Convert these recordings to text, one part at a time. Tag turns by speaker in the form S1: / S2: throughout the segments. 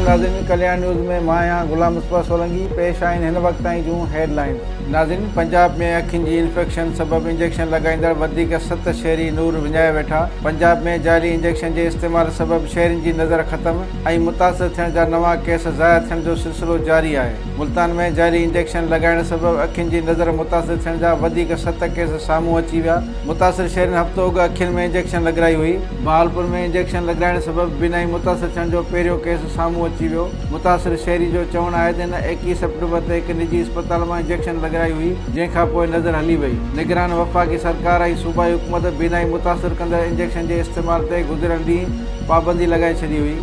S1: नाज़रीन, कल्याण न्यूज़ में मां आहियां गुलाम मुस्तफ़ा सोलंकी। पेश आहिनि हिन वक्त ताईं जूं हेडलाइन। नाज़रीन, पंजाब में अखियुनि जी इंफेक्शन सबबि इंजेक्शन लॻाईंदड़ वधीक 7 शहरी नूर विञाए वेठा। पंजाब में जाली इंजेक्शन जे इस्तेमाल सबबि शहरियुनि जी नज़र ख़तम ऐं मुतासिर थियण जा नवां केस ज़ाहिर थियण जो सिलसिलो जारी आहे। मुल्तान में जाली इंजेक्शन लॻाइण सबबि अखियुनि जी नज़र मुतासिर थियण जा वधीक 7 केस साम्हूं अची विया। मुतासिर शहरियुनि हफ़्तो अॻु अखियुनि में इंजेक्शन लॻाई हुई। बहावलपुर में इंजेक्शन लॻाइण सबबि बिना ई मुतासिर थियण जो पहिरियों केस साम्हूं अची वियो। मुतासिर शहरी जो चवणु आहे त हिन 21 सेप्टेम्बर ते हिकु निजी अस्पताल मां इंजेक्शन लॻाई हुई, जंहिंखां पोइ नज़र हली वई। निगरान वफ़ाक़ी सरकार ऐं सूबाई हुकूमत बिना ई मुतासिर कंदड़ इंजेक्शन जे इस्तेमाल ते गुज़िरियल ॾींहुं पाबंदी लॻाए छॾी हुई।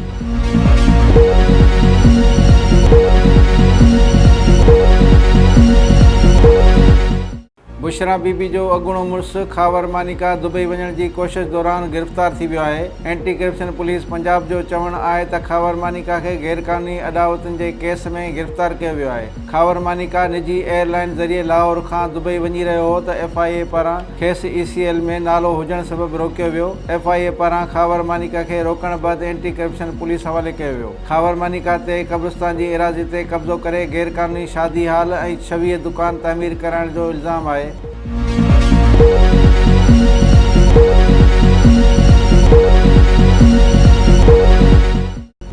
S1: बुशरा बीबी जो अॻूणो मुड़ुसु खावर मानिका दुबई वञण जी कोशिश दौरान गिरफ़्तार थी वियो आहे। एंटी करप्शन पुलिस पंजाब जो चवणु आहे त खावर मानिका खे गैर क़ानूनी अदावतुनि जे केस में गिरफ़्तार कयो वियो आहे। खावर मानिका निजी एयरलाइन ज़रिए लाहौर खां दुबई वञी रहियो हो त FIA पारां खेसि ECL में नालो हुजण सबबि रोकियो वियो। FIA पारां खावर मानिका खे रोकण बैदि एंटी करप्शन पुलिस हवाले कयो वियो। खावर मानिका ते कब्रिस्तान जी एराज़ी ते कब्ज़ो करे गैर क़ानूनी शादी हाल ऐं 26 दुकान तामीर कराइण जो इल्ज़ाम आहे।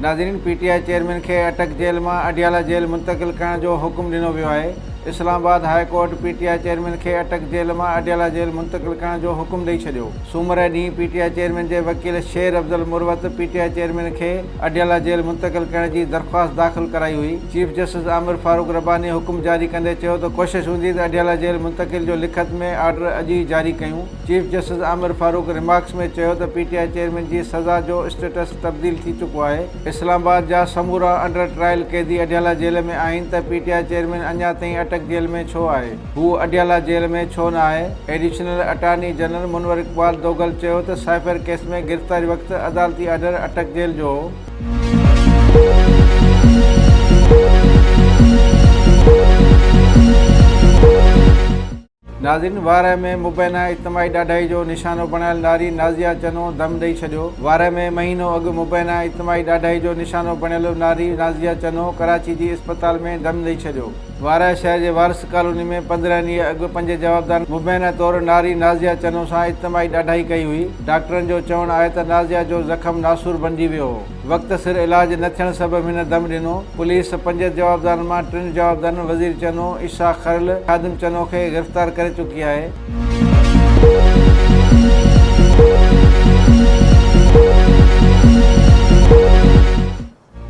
S1: नाज़रीन, PTI चेयरमैन खे अटक जेल मां अडियाला जेल मुंतक़िल करण जो हुकुम ॾिनो वियो आहे। Islamabad high court PTI chairman खे अटक जेल मां अडियाला जेल मुंतक़िल करण जो हुकुम ॾेई छॾियो। सूमर ॾींहुं PTI चेयरमैन जे वकील शेर अफ़ज़ल मुरवत PTI चेयरमैन खे अडियाला जेल मुंतक़िल करण जी दरख़्वास्त दाख़िल कराई हुई। चीफ जस्टिस आमिर फारूक रब्बानी हुकुम जारी कंदे चयो त कोशिशि हूंदी त अडियाला जेल मुंतक़िल जो लिखत में आर्डर अॼु ई जारी कयूं। Chief justice Aamir Farooq remarks में चयो त PTI चेयरमैन जी सज़ा जो स्टेटस तब्दील थी चुको आहे। इस्लामाबाद जा समूरा अंडर ट्रायल कैदी अडियाला जेल में आहिनि त PTI चेयरमैन अञा ताईं अटक जेल में छो आहे, हू अडियाला जेल में छो न आहे। एडिशनल अटॉर्नी जनरल मुनवर इक़बाल दोगल चयो त साइफर केस में गिरफ़्तारी वक़्तु अदालती आर्डर अटक जेल जो हो। नाज़रीन, वार में मुबैना इज्तिमाही ॾाढाई जो निशानो बणायल नारी नाज़िया चनो दम ॾेई छॾियो। वार में महीनो अॻु मुबैना इज्तिमाही ॾाढाई जो निशानो बणियल नारी नाज़िया चनो कराची जी अस्पताल में दम ॾेई छॾियो। वारा शहर जे वारिस कॉलोनी में 15 ॾींहं अॻु पंहिंजे जवाबदार मुबैना तौरु नारी नाज़िया चनो सां इज्तिमाही ॾाढाई कई हुई। डॉक्टरनि जो चवणु आहे त नाज़िया जो ज़ख़्म नासूर बणिजी वियो हो। वक़्त सिर इलाज न थियण सबबि हिन दम ॾिनो। पुलिस 5 जवाबदारनि मां 3 जवाबदारनि वज़ीर चनो, इशाक खरल, खादिम चनो खे गिरफ़्तार करे चुकी आहे।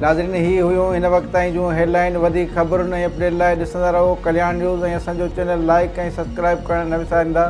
S1: नाज़रीन, ही हुयूं हिन वक़्त ताईं जूं हेडलाइन। वधीक ख़बरुनि ऐं अपडेट लाइ ॾिसंदा रहो कल्याण न्यूज़ ऐं असांजो चैनल लाइक ऐं सब्सक्राइब करणु न विसारींदा।